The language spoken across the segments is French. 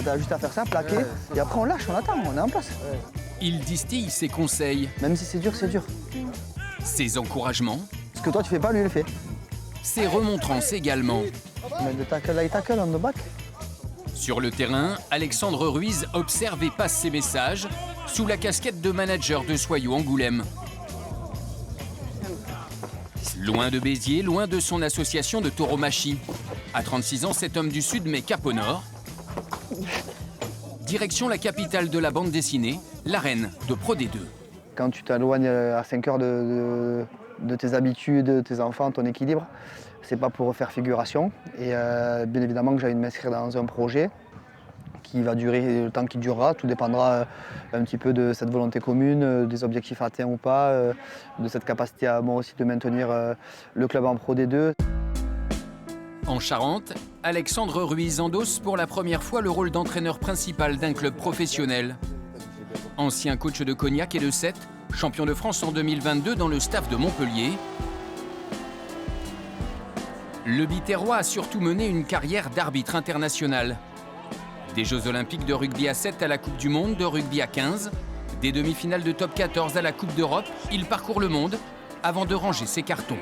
T'as juste à faire ça, plaquer, et après on lâche, on attend, on est en place. Il distille ses conseils, Même si c'est dur, c'est dur. ses encouragements, Ce que toi tu fais pas, lui il le fait. ses remontrances également. Mais de tackle à tackle, on the back. Sur le terrain, Alexandre Ruiz observe et passe ses messages sous la casquette de manager de Soyaux Angoulême. Loin de Béziers, loin de son association de tauromachie. À 36 ans, cet homme du Sud met cap au nord. Direction la capitale de la bande dessinée, l'arène de Pro D2. Quand tu t'éloignes à 5 heures de tes habitudes, de tes enfants, ton équilibre, c'est pas pour faire figuration. Et bien évidemment que j'ai envie de m'inscrire dans un projet qui va durer le temps qu'il durera. Tout dépendra un petit peu de cette volonté commune, des objectifs atteints ou pas, de cette capacité à moi aussi de maintenir le club en Pro D2. En Charente, Alexandre Ruiz endosse pour la première fois le rôle d'entraîneur principal d'un club professionnel. Ancien coach de Cognac et de Sète, champion de France en 2022 dans le staff de Montpellier, le Biterrois a surtout mené une carrière d'arbitre international. Des Jeux Olympiques de rugby à 7 à la Coupe du Monde de rugby à 15, des demi-finales de top 14 à la Coupe d'Europe, il parcourt le monde avant de ranger ses cartons.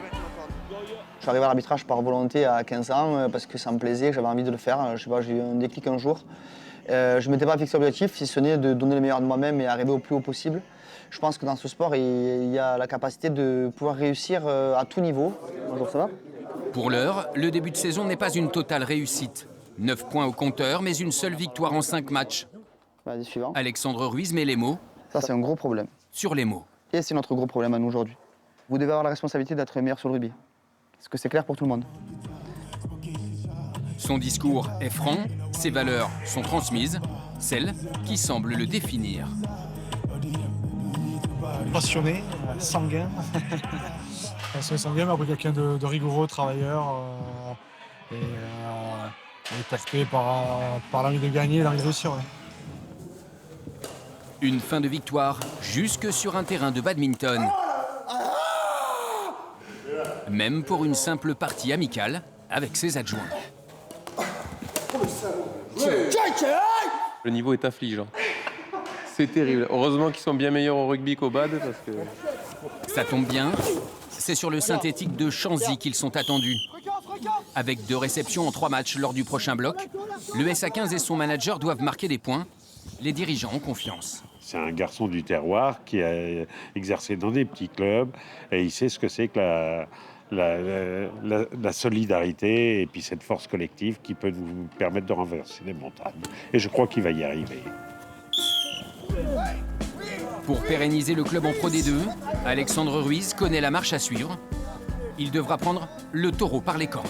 Je suis arrivé à l'arbitrage par volonté à 15 ans parce que ça me plaisait, que j'avais envie de le faire. Je sais pas, j'ai eu un déclic un jour. Je ne m'étais pas fixé l'objectif, si ce n'est de donner le meilleur de moi-même et arriver au plus haut possible. Je pense que dans ce sport, il y a la capacité de pouvoir réussir à tout niveau. Bonjour, ça va ? Pour l'heure, le début de saison n'est pas une totale réussite. 9 points au compteur, mais une seule victoire en 5 matchs. Vas-y, suivant. Alexandre Ruiz met les mots Ça, c'est un gros problème. sur les mots. Et c'est notre gros problème à nous aujourd'hui. Vous devez avoir la responsabilité d'être meilleur sur le rugby. Est-ce que c'est clair pour tout le monde ? Son discours est franc, ses valeurs sont transmises, celles qui semblent le définir. Passionné, sanguin. Passionné, sanguin, mais après quelqu'un de rigoureux, travailleur et porté par l'envie de gagner et l'envie de réussir. Ouais. Une fin de victoire jusque sur un terrain de badminton. Même pour une simple partie amicale avec ses adjoints. Le niveau est affligeant. C'est terrible. Heureusement qu'ils sont bien meilleurs au rugby qu'au bad parce que... Ça tombe bien, c'est sur le synthétique de Chanzy qu'ils sont attendus. Avec 2 réceptions en 3 matchs lors du prochain bloc, le SA15 et son manager doivent marquer des points. Les dirigeants ont confiance. C'est un garçon du terroir qui a exercé dans des petits clubs et il sait ce que c'est que la solidarité et puis cette force collective qui peut nous permettre de renverser des montagnes. Et je crois qu'il va y arriver. Pour pérenniser le club en Pro D2, Alexandre Ruiz connaît la marche à suivre. Il devra prendre le taureau par les cornes.